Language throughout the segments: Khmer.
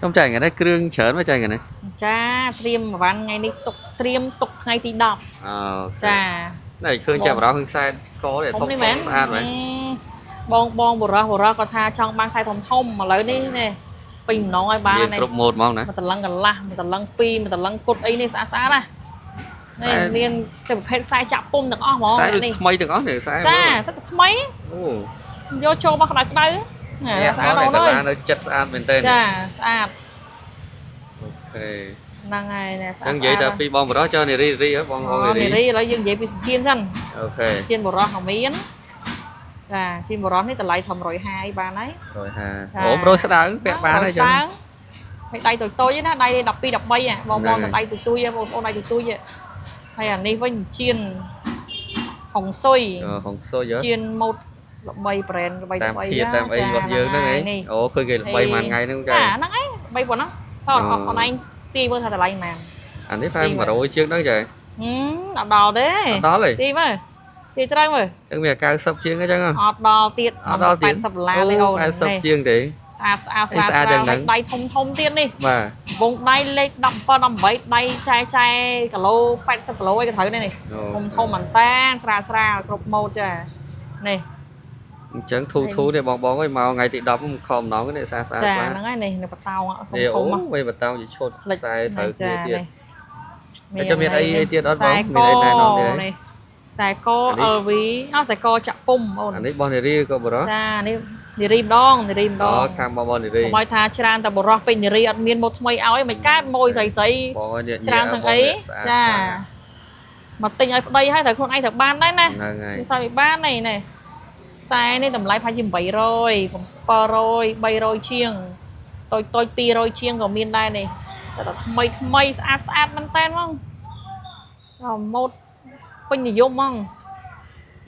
trong chạy cái đấy kêu chớn với chạy cái này ចាត្រៀមមួយវ៉ាន់ថ្ងៃនេះទុកត្រៀមទុកថ្ងៃទី10 ok ចា này khơi chạm vào đó hương sai có đểធំ thông នេះមែន thông an vậy បងបរោះគាត់ថាចង់បានខ្សែធំឥឡូវនេះនេះពេញម្ដងឲ្យបាន miền នេះ cột một mong này មួយតលឹងកន្លះមួយតលឹង2មួយតលឹងគុតអីនេះស្អាតស្អាតណានេះមានជាប្រភេទខ្សែចាក់ពុំទាំងអស់ហ្មង sai នេះ ថ្មីទាំងអស់នេះខ្សែ ចាទឹកថ្មី អូ យកចូលមកក្តៅស្អាត nó nó chấtស្អាតមែនតើ ចាស្អាត អូខេ ហ្នឹងហើយណែស្អាត ចឹងនិយាយតែពីបងបរោះចូលនារីរីបងអូ នា នារី រីឥឡូវយើងនិយាយពីជៀនសិន អូខេ ជៀនបរោះក៏មានចាជៀនបរោះនេះតម្លៃធំ150បានហើយ 150អូប្រូស្ដើងពាក់បានហើយចឹង ហើយដៃតូចៗណាដៃ12 13បងបងដៃតូចៗបងប្អូនដៃតូចៗហើយអានេះវិញជៀនហុងស៊ុយ ហុងស៊ុយ ជៀនម៉ូតល្បី brand ល្បី តាមភៀតាមអីរបស់យើងហ្នឹងឯងអូឃើញគេល្បីមួយថ្ងៃហ្នឹងចា ចាហ្នឹងឯងបីប៉ុណ្ណោះបងអនឯងទីមើលថាតម្លៃប៉ុន្មាន អានេះផែ100ជាងហ្នឹងចា អត់ដល់ទេ ដល់ទេ ទីមើលទីត្រូវមើល ចឹងវា90ជាងអញ្ចឹង អត់ដល់ទៀត អត់ដល់ទៀត $80ទេអូន 80ជាងទេ ស្អាតដៃធំទៀតនេះ បាទ វងដៃលេខ17 18ដៃចែគីឡូ80គីឡូអីក៏ត្រូវនេះធំមែនតាស្រាលគ្រប់ម៉ូតចានេះ អញ្ចឹងធូនេះបងអើយមកថ្ងៃទី10មកខំម្ដងនេះស្អាតស្អាត ចា ខ្លាំង ហ្នឹងហើយនេះបតោធំ នេះអូ មក វិញបតោជាឈុតខ្សែត្រូវគ្នាទៀត នេះ តែមានអីទៀតអត់បង ខ្សែ មា ក នអីណែនាំទេ នេះខ្សែក LV អស់ខ្សែកចាក់ពុំអូន អានេះបងនារីក៏បរោះ ចានេះនារីម្ដង អូខាងបងនារី កុំឲ្យថាច្រើនតែបរោះពេញនារីអត់មានម៉ូតថ្មីឲ្យមិនកើតម៉ួយស្រី បងអើយ ច្រើនសឹងអីចាមកទិញឲ្យប្តីឲ្យត្រូវខ្លួនឯងត្រូវបានដែរណា ហ្នឹងហើយ មិនស្អីបាននេះខ្សែនេះតម្លៃប្រហែលជា800 700 300ជាងតូច200ជាងក៏មានដែរនេះតែថ្មីស្អាតមែនតើហ្មងម៉ូតពេញនិយមហ្មង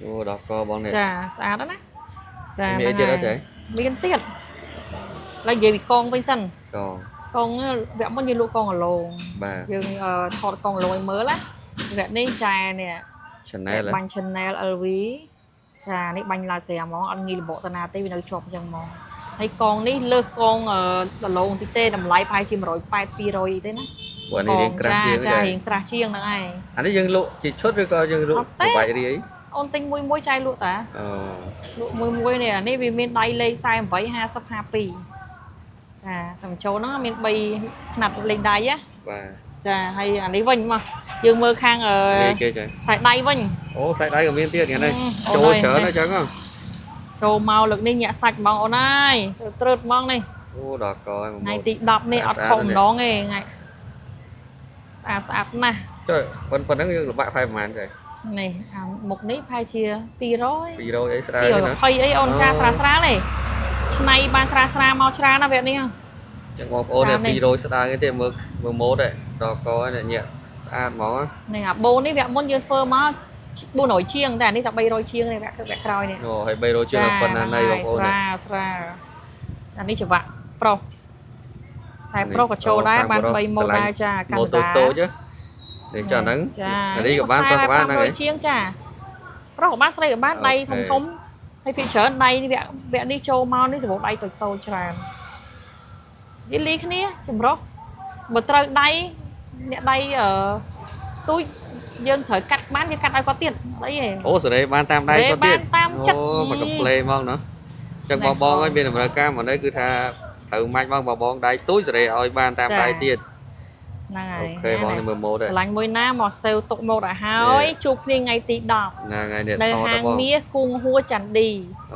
អូដល់កបងនេះ ចាស្អាតណាស់ចា មានអីទៀតអត់ទេ មានទៀតឡើយនិយាយពីកងវិញសិនក ង កងវគ្គមុនយើងលក់កងអឡង បាទ យើងថតកងអឡងឲ្យមើលណាវគ្គនេះចានេះ Chanel បាញ់ Chanel LV ចានេះបាញ់ឡាស្រាហ្មងអត់ងាយលបកតាណាទេវានៅជាប់អញ្ចឹងហ្មងហើយកងនេះលើសកងដឡងតិចទេតម្លៃប្រហែលជា180 200អីទេណា ពួកនេះរៀងក្រាស់ជាង ចារៀងក្រាស់ជាងហ្នឹងឯង អានេះយើងលក់ជាឈុតឬក៏យើងលក់បាច់រីអី អូនទិញមួយចែកលក់តា អូ លក់មួយនេះអានេះវាមានដៃលេខ48 50 52ចាតាមចូលហ្នឹងមាន3ផ្នែកលេខដៃណា បាទ ចាហើយអានេះវិញមកយើងមើលខាង គេចា ខ្សែដៃវិញ អូខ្សែដៃក៏មានទៀតថ្ងៃនេះ អូ ចូល នហើយ ច្រើនអញ្ចឹង ចូលមកលើកនេះញាក់សាច់ហ្មងអូនអើយត្រើតហ្មងនេះ អូដល់កហើយ ថ្ងៃទី10នេះអត់ខំម្ដងទេថ្ងៃស្អាតណាស់ ចុះប៉ុណ្ណឹងយើងលបាក់ផែប្រហែលចា នេះអាមុខនេះប្រហែលជា200 200អីស្ដើងណា 220អីអូនចាស្រាលនេះឆ្នៃបានស្រាលមកច្រើនណាស់វគ្គនេះ ចឹងបងប្អូន200ស្ដើងទេមើលម៉ូតដល់កហើយញាក់ស្អាតហ្មង នេះអាបូននេះវគ្គមុនយើងធ្វើមក400ជាងតែអានេះតែ300ជាងនេះវគ្គក្រោយនេះ អូហើយ300ជាងប៉ុណ្ណាណៃបងប្អូន ស្រាលអានេះច្បាក់ប្រុសតែប្រុសក៏ចូលដែរបាន3ម៉ូតដែរចាកាណាដា តូចនេះចាហ្នឹង ចា នេះក៏បានប្រុសក៏បានហ្នឹង ជាងចាប្រុសក៏បានស្រីក៏បានដៃធំហើយពីច្រើនដៃនេះវគ្គនេះចូលមកនេះសម្បូរដៃតូចច្រើននិយាយលីគ្នាចម្រុះបើត្រូវដៃអ្នកដៃទូចយើងត្រូវកាត់បានយើងកាត់ឲ្យគាត់ទៀតអីហ៎ អូសេរីបានតាមដៃគាត់ទៀត តាមចិត្ត អូមកកំ plei មកណោះចឹងបងហើយមានតម្រូវការមកនេះគឺថាត្រូវមាច់មកបងដៃទូចសេរីឲ្យបានតាមដៃទៀត ហ្នឹងហើយ អូខេបងនេះមើលម៉ូត ឆ្លាញ់មួយណាមកសេវទុកមកឲ្យហើយជួបគ្នាថ្ងៃទី10 ហ្នឹងហើយនេះ នៅ ថត ហាង បង មាសគង់ហួរចន្ទឌី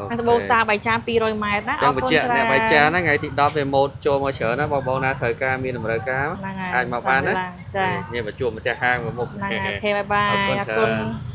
ខាងត្បូងសាបៃចាន200ម៉ែត្រណា ចឹងបញ្ជាក់អ្នកបៃចានហ្នឹងថ្ងៃទី10វាម៉ូតចូលមកច្រើនណាបងណាត្រូវការមានតម្រូវការ ហ្នឹងហើយ អាចមកបានណា ចា នេះមកជួបម្ចាស់ហាងមកមុខ ហ្នឹងហើយអូខេបាយបាយអរគុណ